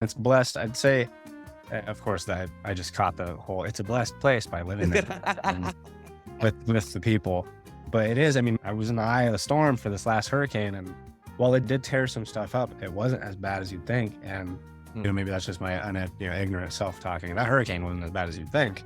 It's blessed. I'd say, of course, that I just caught the whole "it's a blessed place" by living there and with the people. But it is. I mean, I was in the eye of the storm for this last hurricane, and while it did tear some stuff up, it wasn't as bad as you'd think. And maybe that's just my ignorant self talking. That hurricane wasn't as bad as you'd think.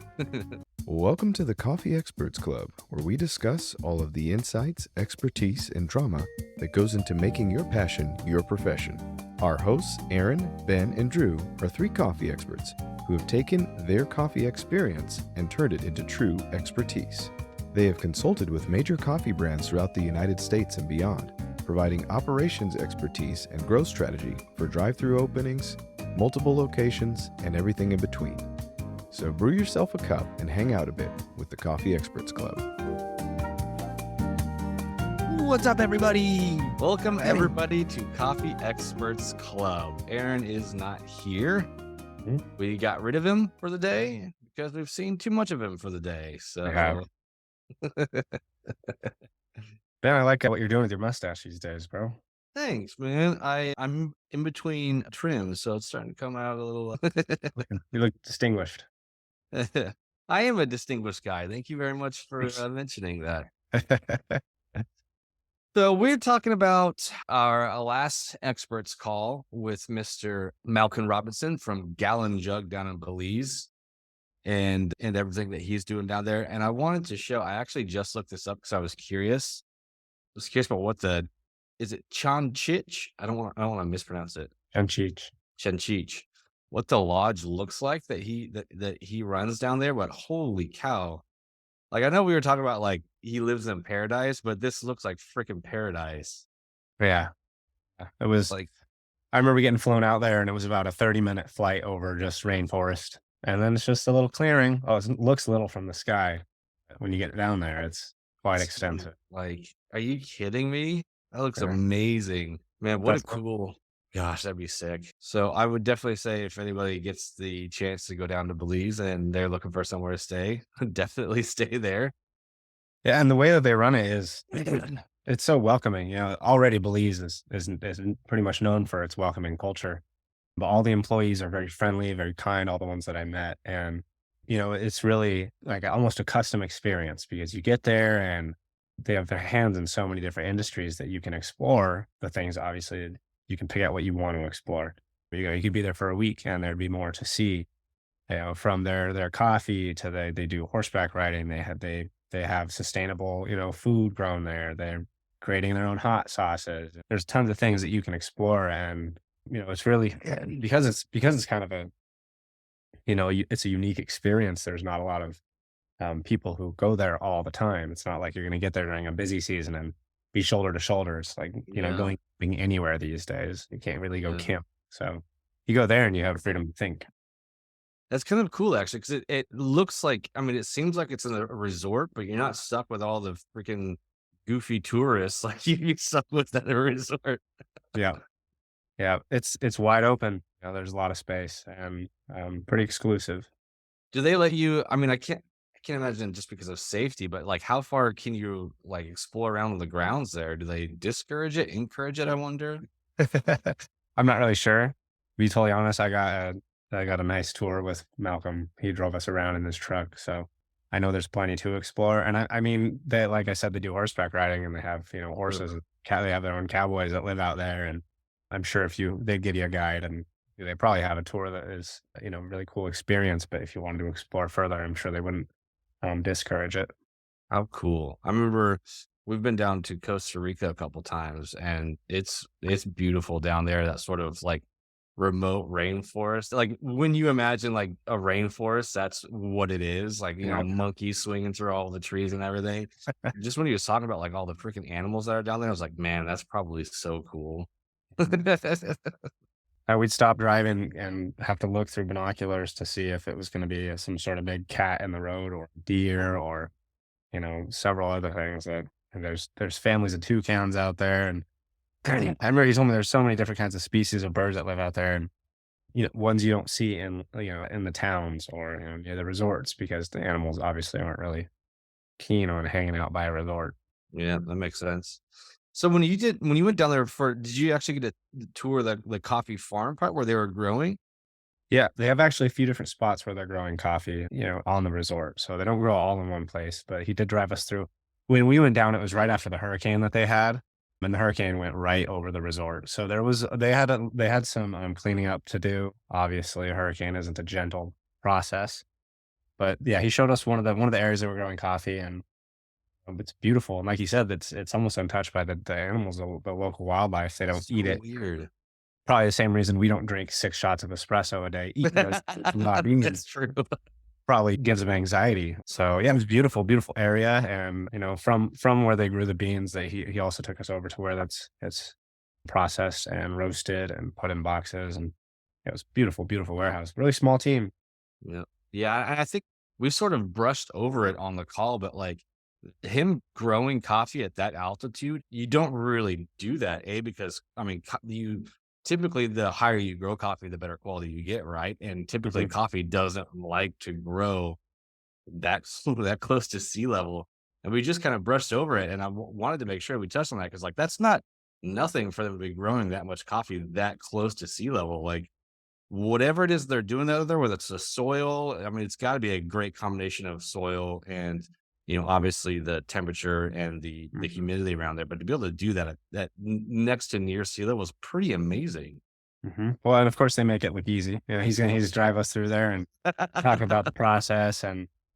Welcome to the Coffee Experts Club, where we discuss all of the insights, expertise, and drama that goes into making your passion your profession. Our hosts, Aaron, Ben, and Drew, are three coffee experts who have taken their coffee experience and turned it into true expertise. They have consulted with major coffee brands throughout the United States and beyond, providing operations expertise and growth strategy for drive-through openings, multiple locations, and everything in between. So brew yourself a cup and hang out a bit with the Coffee Experts Club. What's up, everybody? Welcome, everybody, to Coffee Experts Club. Aaron is not here. We got rid of him for the day because we've seen too much of him for the day. So, Ben, I like what you're doing with your mustache these days, bro. Thanks, man. I'm in between trims, so it's starting to come out a little. You look distinguished. I am a distinguished guy. Thank you very much for mentioning that. So we're talking about our last experts call with Mr. Malcolm Robinson from Gallon Jug down in Belize and everything that he's doing down there. And I wanted to show, I actually just looked this up because I was curious. I was curious about is it Chanchich? I don't want to mispronounce it. Chanchich. What the lodge looks like that he runs down there, but holy cow. Like, I know we were talking about like he lives in paradise, but this looks like freaking paradise. Yeah. It was like, I remember getting flown out there and it was about a 30-minute flight over just rainforest. And then it's just a little clearing. Oh, it looks little from the sky. When you get down there, it's quite extensive. Like, are you kidding me? That looks amazing. Man, what a cool... Gosh, that'd be sick. So I would definitely say if anybody gets the chance to go down to Belize and they're looking for somewhere to stay, definitely stay there. Yeah, and the way that they run it is it's so welcoming. You know, already Belize is pretty much known for its welcoming culture. But all the employees are very friendly, very kind, all the ones that I met. And, you know, it's really like almost a custom experience because you get there and they have their hands in so many different industries that you can explore the things, obviously, you can pick out what you want to explore. You could be there for a week and there'd be more to see. You know, from their coffee to they do horseback riding. They have sustainable, food grown there. They're creating their own hot sauces. There's tons of things that you can explore, and it's really because it's kind of a, it's a unique experience. There's not a lot of people who go there all the time. It's not like you're going to get there during a busy season and be shoulder to shoulder. It's like, going anywhere these days. You can't really go camp. So you go there and you have freedom to think. That's kind of cool, actually, because it looks like, I mean, it seems like it's in a resort, but you're not stuck with all the freaking goofy tourists like you stuck with at a resort. Yeah. Yeah. It's wide open. There's a lot of space and pretty exclusive. Do they let you, I mean, I can't imagine just because of safety, but like how far can you like explore around the grounds there? Do they discourage it, encourage it? I wonder. I'm not really sure. To be totally honest, I got a nice tour with Malcolm. He drove us around in his truck. So I know there's plenty to explore. And I mean, they, like I said, they do horseback riding and they have, horses. They have their own cowboys that live out there. And I'm sure they'd give you a guide and they probably have a tour that is, really cool experience. But if you wanted to explore further, I'm sure they wouldn't discourage it. How cool. I remember we've been down to Costa Rica a couple times and it's beautiful down there. That sort of like remote rainforest. Like when you imagine like a rainforest, that's what it is. Like, monkeys swinging through all the trees and everything. Just when he was talking about like all the freaking animals that are down there, I was like, man, that's probably so cool. We'd stop driving and have to look through binoculars to see if it was going to be some sort of big cat in the road or deer or, several other things. And there's families of toucans out there. And I remember he told me there's so many different kinds of species of birds that live out there, and ones you don't see in in the towns or near the resorts because the animals obviously aren't really keen on hanging out by a resort. Yeah, that makes sense. So when you went down there did you actually get a tour the coffee farm part where they were growing? Yeah, they have actually a few different spots where they're growing coffee, on the resort. So they don't grow all in one place, but he did drive us through. When we went down, it was right after the hurricane that they had, and the hurricane went right over the resort. So they had some cleaning up to do. Obviously, a hurricane isn't a gentle process, but yeah, he showed us one of the areas that were growing coffee, and it's beautiful. And like you said, it's almost untouched by the animals, the local wildlife. They don't So eat it. weird. Probably the same reason we don't drink 6 shots of espresso a day, eating those not eating That's true. probably gives them anxiety. So, yeah, it was beautiful, beautiful area, and, from where they grew the beans, he also took us over to where it's processed and roasted and put in boxes, and it was beautiful, beautiful warehouse. Really small team. Yeah. Yeah, I think we sort of brushed over it on the call, but, like, him growing coffee at that altitude, you don't really do that, because, I mean, co you typically, the higher you grow coffee, the better quality you get, right? And typically, Mhm, coffee doesn't like to grow that that close to sea level, and we just kind of brushed over it, and I wanted to make sure we touched on that because, like, that's not nothing for them to be growing that much coffee that close to sea level, like, whatever it is they're doing out there, whether it's the soil, I mean, it's gotta be a great combination of soil and, obviously the temperature and the mhm, humidity around there, but to be able to do that at next to near sea level is pretty amazing. mhm. Well, and of course, they make it look easy. He's just drive us through there and talk about the process,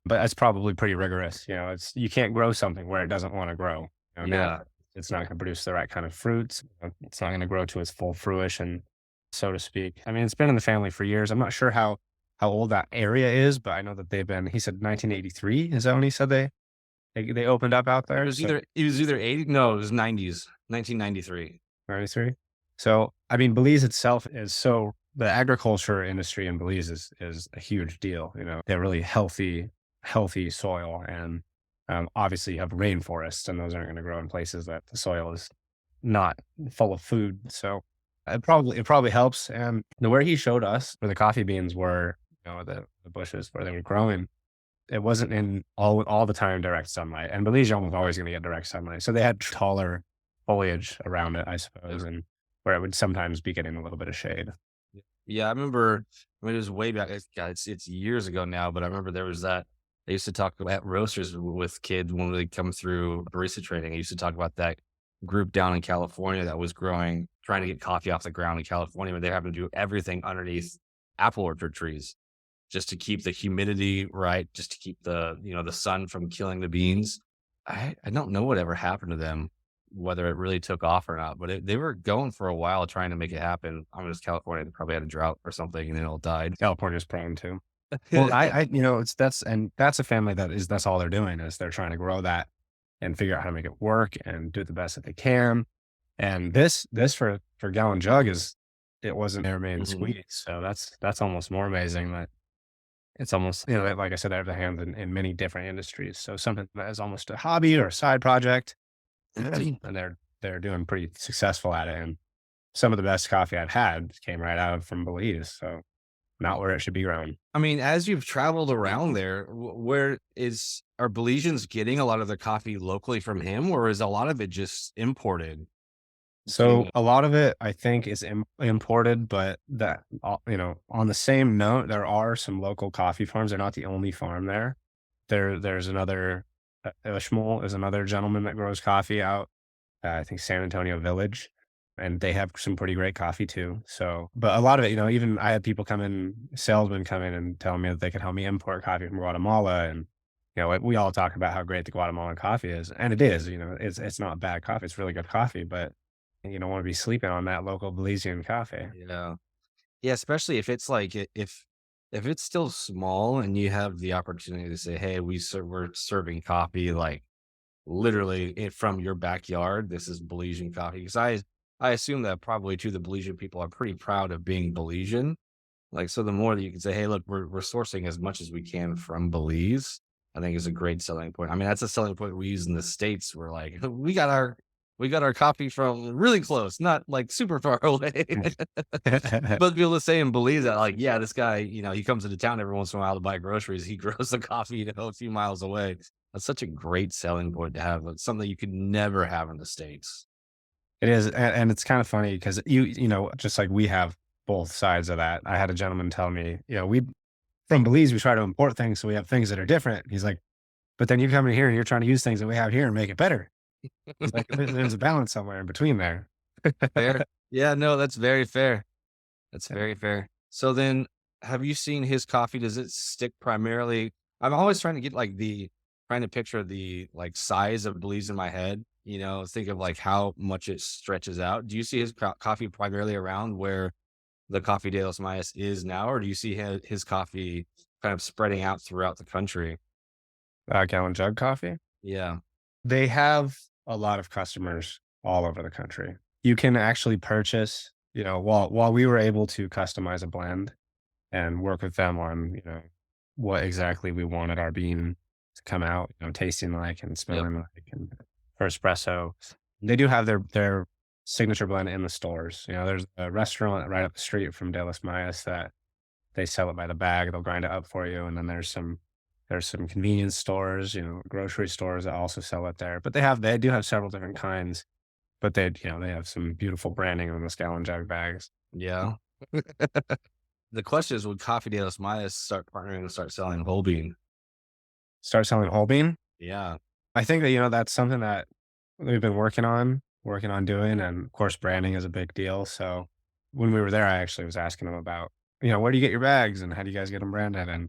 but it's probably pretty rigorous. You can't grow something where it doesn't wanna grow. Yeah. Naturally, it's not gonna produce the right kind of fruits. It's not gonna grow to its full fruition, so to speak. I mean, it's been in the family for years. I'm not sure how old that area is, but I know that he said 1983, is that when he said they opened up out there? So It was either 80, no, it was 90s, 1993. 93? So, I mean, Belize itself is so the agriculture industry in Belize is a huge deal. They have really healthy soil, and, obviously you have rainforests, and those aren't gonna grow in places that the soil is not full of food. So, it probably helps, and where he showed us where the coffee beans were, the bushes where they were growing, it wasn't in all the time direct sunlight, and Belize was always gonna get direct sunlight, so they had taller foliage around it, I suppose, and where it would sometimes be getting a little bit of shade. Yeah, I remember, I mean, it was way back. God, it's years ago now, but I remember there was that. I used to talk at roasters with kids when they come through barista training. I used to talk about that group down in California that was growing, trying to get coffee off the ground in California, but they having to do everything underneath apple orchard trees just to keep the humidity right, just to keep the sun from killing the beans. I don't know whatever happened to them, whether it really took off or not, but they were going for a while trying to make it happen. I mean, it's California, they probably had a drought or something and it all died. California's prone too. Well, that's a family that's all they're doing is they're trying to grow that and figure out how to make it work and do the best that they can. And this for Gallon Jug it wasn't their main Mhm. squeeze, so that's almost more amazing that it's almost, like I said, they have their hands in many different industries. So something that is almost a hobby or a side project, and they're doing pretty successful at it. And some of the best coffee I've had came right out from Belize. So not where it should be grown. I mean, as you've traveled around there, where are Belizeans getting a lot of their coffee locally from him, or is a lot of it just imported? Do you So a lot of it, I think, is imported, but on the same note, there are some local coffee farms. They're not the only farm there. There's another, Ishmael is another gentleman that grows coffee out, I think San Antonio Village, and they have some pretty great coffee too. So, but a lot of it, even I had people salesmen come in and tell me that they could help me import coffee from Guatemala, and we all talk about how great the Guatemalan coffee is, and it is. It's not bad coffee; it's really good coffee, but you don't want to be sleeping on that local Belizean coffee. Yeah. Yeah, especially if it's like if it's still small and you have the opportunity to say, "Hey, we're serving coffee like literally from your backyard. This is Belizean coffee." Because I assume that probably too the Belizean people are pretty proud of being Belizean. Like, so the more that you can say, "Hey, look, we're sourcing as much as we can from Belize," I think is a great selling point. I mean, that's a selling point we use in the States. We're like, we got our coffee from really close, not like super far away. But to be able to say and believe that, like, yeah, this guy, he comes into town every once in a while to buy groceries. He grows the coffee, a few miles away. That's such a great selling point to have. It's something you could never have in the States. It is, and it's kind of funny because just like we have both sides of that. I had a gentleman tell me, we from Belize, we try to import things, so we have things that are different. He's like, but then you come in here and you're trying to use things that we have here and make it better. He's like, there's a balance somewhere in between there. Fair. Yeah, no, that's very fair. That's very fair. So then, have you seen his coffee? Does it stick primarily? I'm always trying to get like trying to picture the like size of Belize in my head. Think of like how much it stretches out. Do you see his coffee primarily around where the Coffee de los Mayas is now, or do you see his coffee kind of spreading out throughout the country? Gallon Jug Coffee. Yeah. They have a lot of customers all over the country. You can actually purchase, while we were able to customize a blend and work with them on, what exactly we wanted our bean to come out, tasting like and Yep. smelling like and for espresso. They do have their signature blend in the stores. There's a restaurant right up the street from De Los Mayas that they sell it by the bag. They'll grind it up for you. And then there's some convenience stores, grocery stores that also sell it there. But they do have several different kinds, but they have some beautiful branding on the Gallon Jug bags. Yeah. The question is, would Coffee de los Mayas start partnering and start selling whole bean? Start selling whole bean. Yeah. I think that, that's something that we've been working on doing. And of course, branding is a big deal. So when we were there, I actually was asking them about, where do you get your bags and how do you guys get them branded? And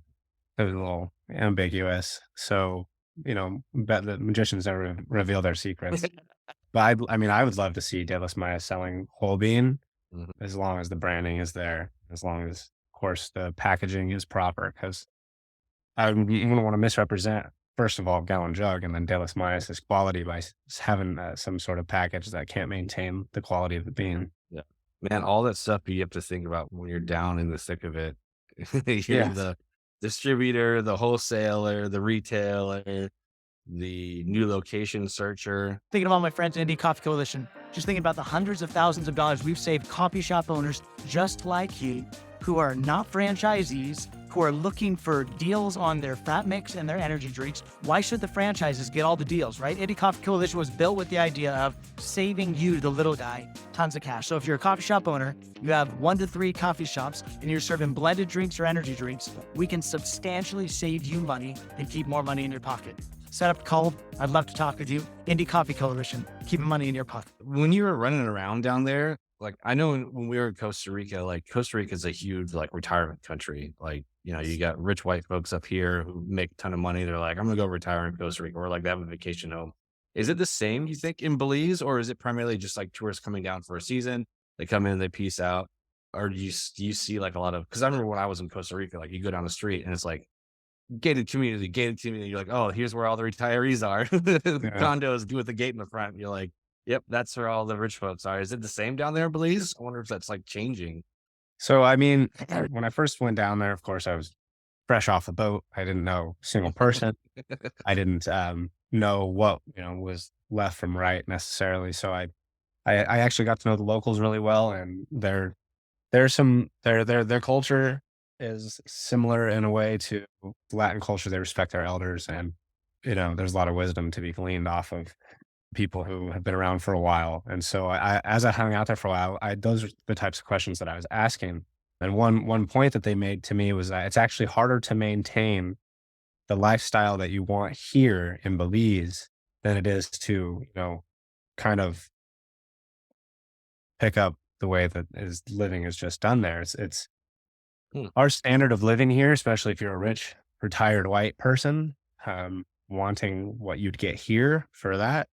it was a little ambiguous. So, bet the magicians never reveal their secrets. But I mean, I would love to see De Los Mayas selling whole bean Mhm. as long as the branding is there, as long as, of course, the packaging is proper. Because I wouldn't want to misrepresent, first of all, Gallon Jug and then De Los Mayas' quality by having some sort of package that can't maintain the quality of the bean. Yeah. Man, all that stuff you have to think about when you're down in the thick of it. You're Yeah. the distributor, the wholesaler, the retailer, the new location searcher. Thinking about my friends, Indie Coffee Coalition, just thinking about the hundreds of thousands of dollars we've saved coffee shop owners just like you, who are not franchisees, who are looking for deals on their fat mix and their energy drinks. Why should the franchises get all the deals, right? Indie Coffee Coalition was built with the idea of saving you, the little guy, tons of cash. So if you're a coffee shop owner, you have 1 to 3 coffee shops, and you're serving blended drinks or energy drinks, we can substantially save you money and keep more money in your pocket. Set up a call. I'd love to talk with you. Indie Coffee Coalition, keeping money in your pocket. When you were running around down there, like I know when we were in Costa Rica, like Costa Rica is a huge like retirement country. Like, you got rich white folks up here who make a ton of money. They're like, I'm gonna go retire in Costa Rica, or like they have a vacation home. Is it the same, you think, in Belize, or is it primarily just like tourists coming down for a season? They come in, they peace out, or do you see like a lot of? Because I remember when I was in Costa Rica, like you go down the street and it's like gated community, gated community. You're like, oh, here's where all the retirees are. The Yeah. condos with the gate in the front. You're like, yep, that's where all the rich folks are. Is it the same down there in Belize? I wonder if that's like changing. So, I mean, when I first went down there, of course, I was fresh off the boat. I didn't know a single person. I didn't know what was left from right necessarily. So I actually got to know the locals really well, and their culture is similar in a way to Latin culture. They respect their elders, and there's a lot of wisdom to be gleaned off of people who have been around for a while. And so as I hung out there for a while, those are the types of questions that I was asking. And one point that they made to me was that it's actually harder to maintain the lifestyle that you want here in Belize than it is to, kind of pick up the way that is living is just done there. It's Hmm. our standard of living here, especially if you're a rich, retired white person, wanting what you'd get here for that.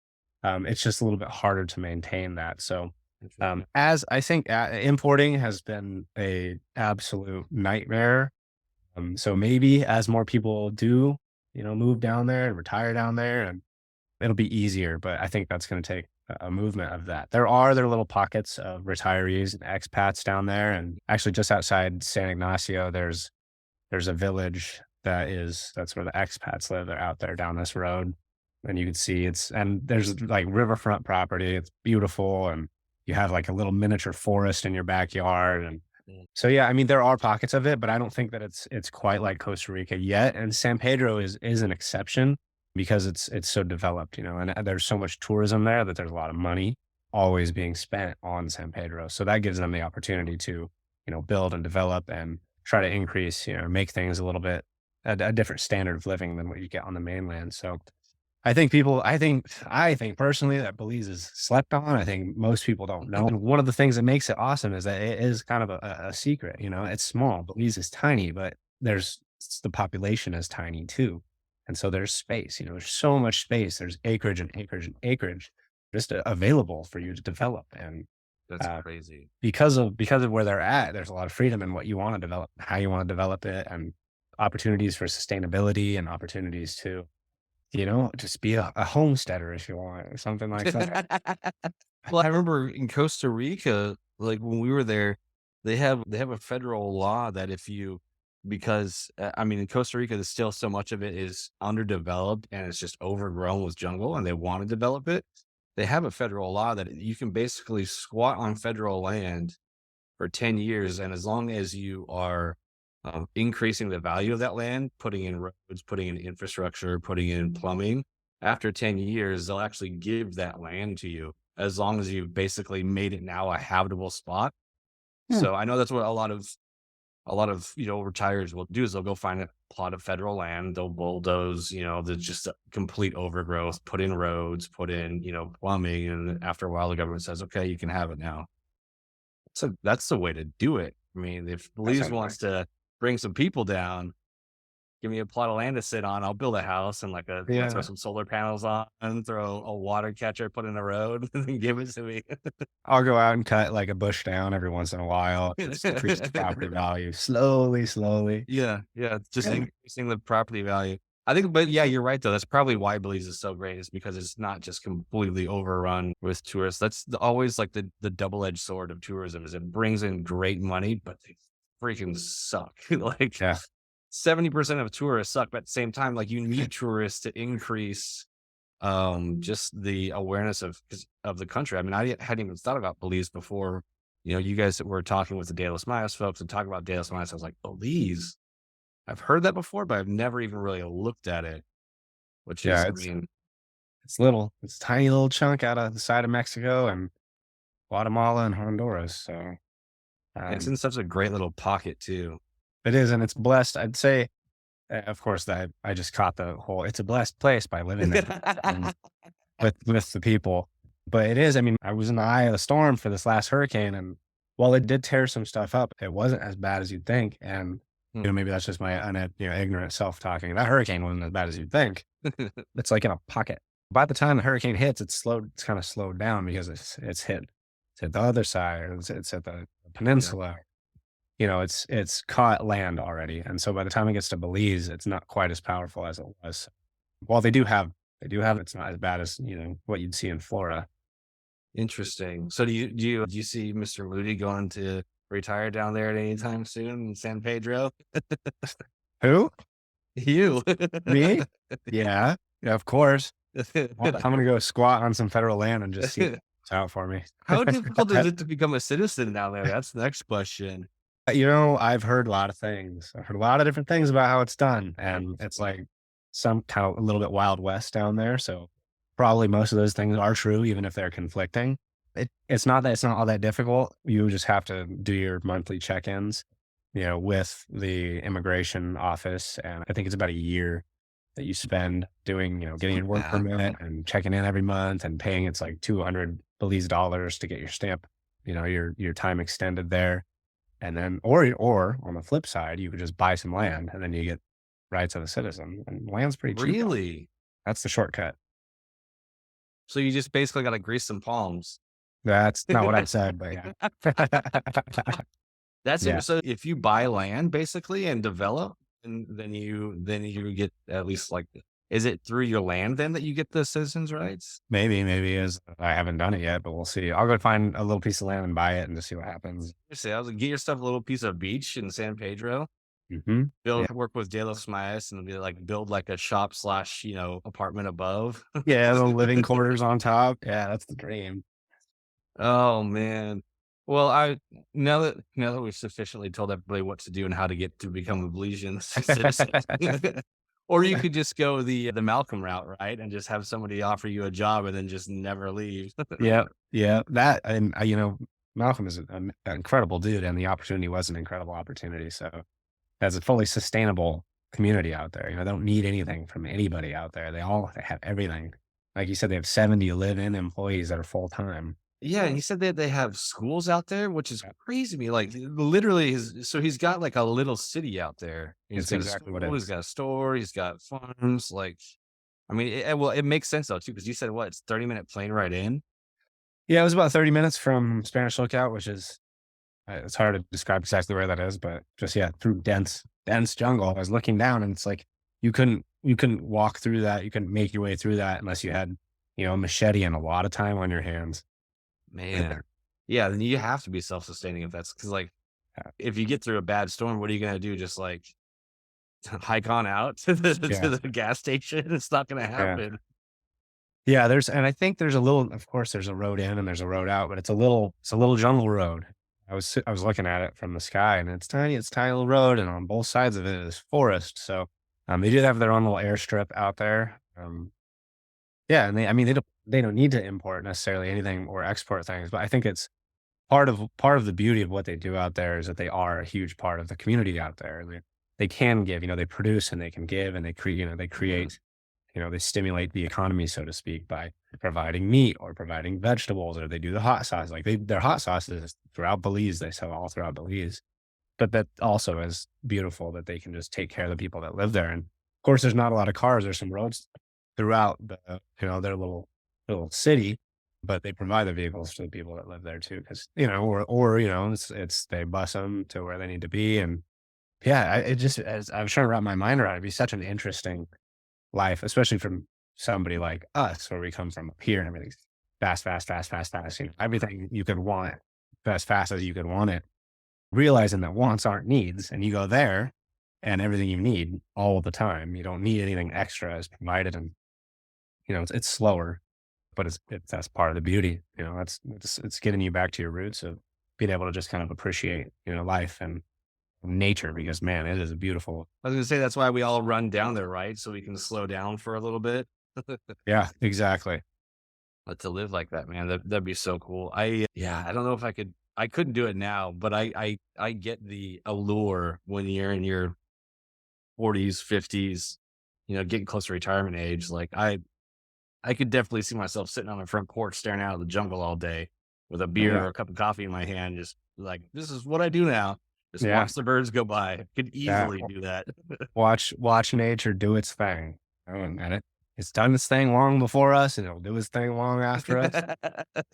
It's just a little bit harder to maintain that. So, Interesting. as I think importing has been a absolute nightmare. So maybe as more people do, move down there and retire down there, and it'll be easier. But I think that's going to take a movement of that. There little pockets of retirees and expats down there, and actually just outside San Ignacio, there's a village that's where the expats live. They're out there down this road, and you can see and there's like riverfront property. It's beautiful, and you have like a little miniature forest in your backyard. And Mm. so, yeah, I mean, there are pockets of it, but I don't think that it's quite like Costa Rica yet. And San Pedro is an exception because it's so developed, and there's so much tourism there that there's a lot of money always being spent on San Pedro. So that gives them the opportunity to build and develop and try to increase, make things a little bit a different standard of living than what you get on the mainland. So I think personally that Belize is slept on. I think most people don't know. And one of the things that makes it awesome is that it is kind of a secret. It's small. Belize is tiny, but the population is tiny too. And so there's space, there's so much space. There's acreage and acreage and acreage just available for you to develop. And That's uh, crazy. because of where they're at, there's a lot of freedom in what you want to develop, how you want to develop it, and opportunities for sustainability and opportunities to just be a homesteader if you want or something like that. Well, I remember in Costa Rica, like when we were there, they have a federal law that if you because I mean in Costa Rica, there's still so much of it is underdeveloped and it's just overgrown with jungle, and they want to develop it. They have a federal law that you can basically squat on federal land for 10 years, and as long as you are increasing the value of that land, putting in roads, putting in infrastructure, putting in plumbing, after 10 years, they'll actually give that land to you as long as you've basically made it now a habitable spot. Hmm. So I know that's what a lot of retirees will do is they'll go find a plot of federal land, they'll bulldoze, the just a complete overgrowth, put in roads, put in, plumbing, and after a while the government says, okay, you can have it now. So that's the way to do it. I mean, if That Belize sounds nice. wants to bring some people down, give me a plot of land to sit on. I'll build a house and throw Yeah. some solar panels on, throw a water catcher, put in a road, and then give it to me. I'll go out and cut like a bush down every once in a while. Just increase the property value slowly, slowly. Yeah, yeah, just Yeah. increasing the property value. I think, but yeah, you're right though. That's probably why Belize is so great, is because it's not just completely overrun with tourists. That's always like the double-edged sword of tourism is it brings in great money, but they freaking suck. Like Yeah. 70% of tourists suck, but at the same time, like you need tourists to increase just the awareness of the country. I mean, I hadn't even thought about Belize before. You guys that were talking with the De Los Mayas folks and talking about De Los Mayas. I was like, Belize. I've heard that before, but I've never even really looked at it. Which Yeah. is, I It's mean, it's little. It's a tiny little chunk out of the side of Mexico and Guatemala and Honduras. So it's um, in such a great little pocket too. it is, and it's blessed. I'd say, of course, that I just caught the whole. It's a blessed place by living there and with the people. But it is. I mean, I was in the eye of the storm for this last hurricane, and while it did tear some stuff up, it wasn't as bad as you'd think. And Hmm. maybe that's just my ignorant self talking. That hurricane wasn't as bad as you'd think. It's like in a pocket. By the time the hurricane hits, it's slowed. It's kind of slowed down because it's hit the other side. Or it's hit the Yeah. peninsula. It's caught land already, and so by the time it gets to Belize, it's not quite as powerful as it was. While they do have, it's not as bad as what you'd see in Florida. Interesting. So do you see Mr. Moody going to retire down there at any time soon in San Pedro? Who? You. Me? Yeah, yeah, of course. I'm gonna go squat on some federal land and just see what's out for me. How difficult is it to become a citizen down there? That's the next question. I've heard a lot of things. I've heard a lot of different things about how it's done, and it's like some kind of a little bit Wild West down there. So probably most of those things are true, even if they're conflicting. It's not all that difficult. You just have to do your monthly check-ins, with the immigration office, and I think it's about a year that you spend doing, getting your work Bad. permit and checking in every month and paying. It's like 200 Belize dollars to get your stamp, your time extended there. And then, or on the flip side, you could just buy some land and then you get rights of a citizen. And land's pretty cheap. Really? That's the shortcut. So you just basically got to grease some palms. That's not what I said, but yeah. That's Yeah, it. So if you buy land basically and develop, and then you get at least like, is it through your land then that you get the citizens' rights? maybe is I haven't done it yet, but we'll see. I'll go find a little piece of land and buy it and just see what happens. Seriously, I was like, get yourself a little piece of beach in San Pedro. Hmm. Yeah, Work with De Los Mayas and be like build like a shop slash apartment above. yeah, the living quarters on top. Yeah, that's the dream. Oh man. Well, I now that we've sufficiently told everybody what to do and how to get to become a Belizean citizen, or you could just go the Malcolm route, right, and just have somebody offer you a job and then just never leave. Yeah, yeah. That and Malcolm is an incredible dude, and the opportunity was an incredible opportunity. So that's a fully sustainable community out there. They don't need anything from anybody out there. They have everything. Like you said, they have 70 live-in employees that are full time. Yeah, and he said that they have schools out there, which is crazy to me. Like literally, he's got like a little city out there. He's It's got a exactly what it school, he's is. got a store, he's got farms. Like, I mean, well, it makes sense though too, because you said what? It's 30-minute plane ride in. Yeah, it was about 30 minutes from Spanish Lookout, which is it's hard to describe exactly where that is, but just yeah, through dense jungle. I was looking down, and it's like you couldn't walk through that. You couldn't make your way through that unless you had a machete and a lot of time on your hands. Man, yeah, then you have to be self-sustaining if that's because like if you get through a bad storm, what are you gonna do? Just like hike on out to the Yeah, gas station? It's not gonna yeah. happen. Yeah, and I think there's a little, of course, there's a road in and there's a road out, but it's a little jungle road. I was looking at it from the sky, and it's tiny little road, and on both sides of it is forest. So, they do have their own little airstrip out there. Yeah, and I mean, they don't need to import necessarily anything or export things, but I think it's part of the beauty of what they do out there is that they are a huge part of the community out there. They can give, they produce and they can give, and they create, they stimulate the economy, so to speak, by providing meat or providing vegetables, or they do the hot sauce. Like their hot sauces throughout Belize, they sell all throughout Belize. But that also is beautiful that they can just take care of the people that live there. And of course, there's not a lot of cars. There's some roads throughout their little city, but they provide the vehicles to the people that live there too. Because or it's they bus them to where they need to be. And yeah, it just as I was trying to wrap my mind around it, it'd be such an interesting life, especially from somebody like us, where we come from up here and everything's fast, fast, fast, fast, fast. Everything you could want as fast as you could want it, realizing that wants aren't needs, and you go there and everything you need all the time. You don't need anything extra is provided, and it's slower, but that's part of the beauty. It's getting you back to your roots of being able to just kind of appreciate life and nature, because man, it is a beautiful. I was gonna say that's why we all run down there, right? So we can slow down for a little bit. Yeah, exactly. But to live like that, man, that'd be so cool. Yeah, I don't know if I could. I couldn't do it now, but I get the allure when you're in your 40s, 50s, getting close to retirement age. Like I could definitely see myself sitting on the front porch staring out of the jungle all day with a beer Yeah, or a cup of coffee in my hand, just like this is what I do now. Just yeah, watch the birds go by. I could yeah. easily do that. Watch nature do its thing. And it's done its thing long before us, and it'll do its thing long after us.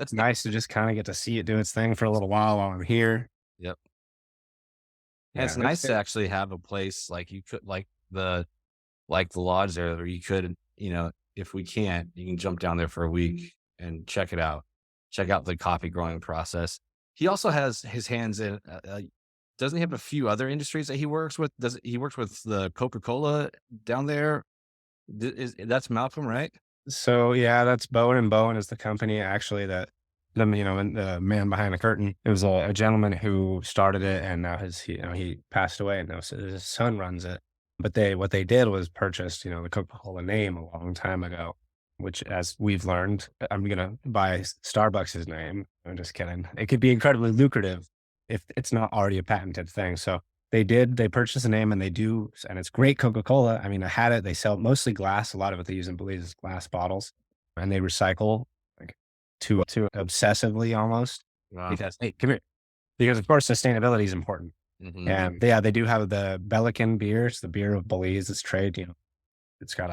It's nice to just kind of get to see it do its thing for a little while I'm here. Yep. And Yeah, it's nice to actually have a place like you could like the lodge there where you could, if we can't, you can jump down there for a week and check it out. Check out the coffee growing process. He also has his hands in doesn't he have a few other industries that he works with? Does he works with the Coca-Cola down there? That's Malcolm, right? So yeah, that's Bowen and Bowen is the company actually that and the man behind the curtain. It was a gentleman who started it, and now he passed away, and now his son runs it. But what they did was purchased the Coca-Cola name a long time ago, which, as we've learned, I'm gonna buy Starbucks' name. I'm just kidding. It could be incredibly lucrative if it's not already a patented thing. So they purchased the name, and they do, and it's great Coca-Cola. I mean, I had it. They sell mostly glass. A lot of what they use in Belize is glass bottles, and they recycle like too obsessively almost, Wow. because hey, come here. Because of course sustainability is important. Hmm. And yeah, they do have the Belican beers, the beer of Belize. It's trade, it's got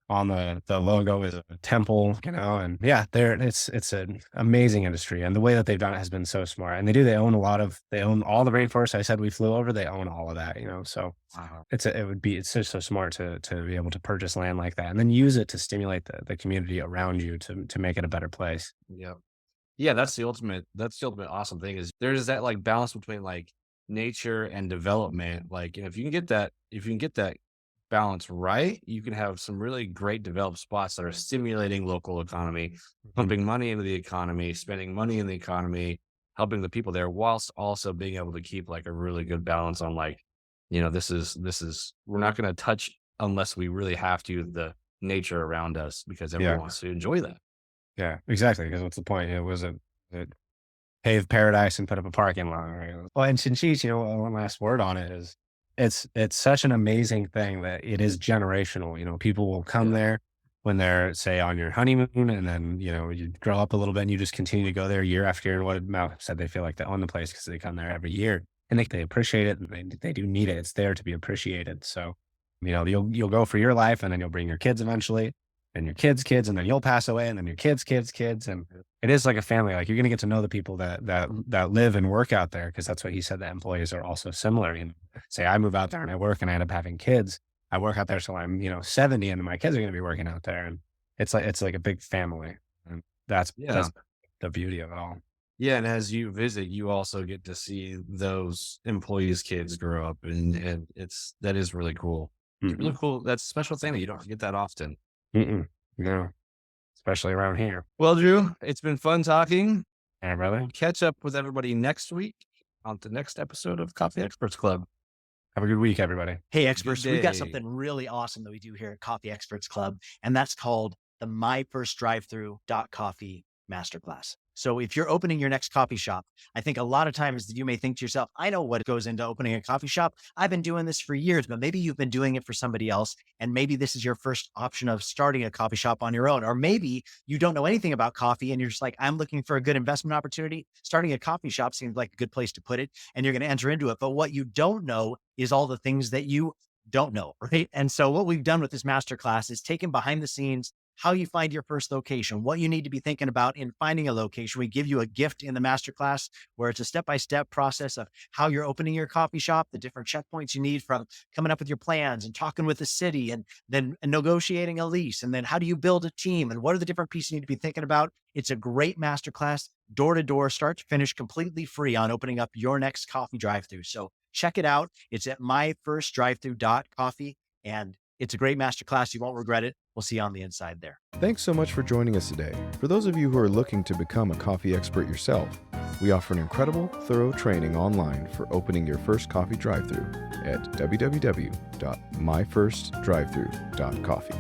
on the logo is a temple, and yeah, it's an amazing industry. And the way that they've done it has been so smart. And they own they own all the rainforest I said we flew over. They own all of that, so Wow. it's just so smart to be able to purchase land like that and then use it to stimulate the community around you to make it a better place. Yeah. Yeah, that's the ultimate awesome thing is there's that like balance between like nature and development. Like, and if you can get that balance right, you can have some really great developed spots that are stimulating local economy, Mhm. pumping money into the economy, spending money in the economy, helping the people there, whilst also being able to keep like a really good balance on like, this is we're not going to touch unless we really have to the nature around us because everyone Yeah. wants to enjoy that. Yeah, exactly. Because what's the point? It was a pave paradise and put up a parking lot. Right? Well, and Chinchillas, one last word on it is it's such an amazing thing that it is generational. People will come Yeah. there when they're, say, on your honeymoon, and then, you grow up a little bit and you just continue to go there year after year. And what Mal said, they feel like they own the place because they come there every year and they appreciate it. And they do need it. It's there to be appreciated. So, you'll go for your life, and then you'll bring your kids eventually, and your kids, and then you'll pass away, and then your kids. And it is like a family. Like, you're going to get to know the people that live and work out there. Cause that's what he said, that employees are also similar. Say I move out there and I work and I end up having kids. I work out there till I'm, 70, and my kids are going to be working out there. And it's like a big family. And that's the beauty of it all. Yeah, and as you visit, you also get to see those employees' kids grow up, and that is really cool. It's really cool. That's a special thing that you don't get that often. No, especially around here. Well, Drew, it's been fun talking. Yeah, brother. Catch up with everybody next week on the next episode of Coffee Experts Club. Have a good week, everybody. Hey, experts, we've got day. something really awesome that we do here at Coffee Experts Club, and that's called the My First Drive-Through Coffee Masterclass. So if you're opening your next coffee shop, I think a lot of times you may think to yourself, I know what goes into opening a coffee shop. I've been doing this for years, but maybe you've been doing it for somebody else. And maybe this is your first option of starting a coffee shop on your own. Or maybe you don't know anything about coffee and you're just like, I'm looking for a good investment opportunity. Starting a coffee shop seems like a good place to put it, and you're going to enter into it. But what you don't know is all the things that you don't know, right? And so what we've done with this masterclass is taken behind the scenes, how you find your first location, what you need to be thinking about in finding a location. We give you a gift in the masterclass where it's a step-by-step process of how you're opening your coffee shop, the different checkpoints you need from coming up with your plans and talking with the city, and then negotiating a lease. And then how do you build a team, and what are the different pieces you need to be thinking about? It's a great masterclass, door to door, start to finish, completely free on opening up your next coffee drive-through. So check it out. It's at myfirstdrivethrough.coffee, and it's a great masterclass. You won't regret it. We'll see you on the inside there. Thanks so much for joining us today. For those of you who are looking to become a coffee expert yourself, we offer an incredible, thorough training online for opening your first coffee drive-through at www.myfirstdrivethrough.coffee.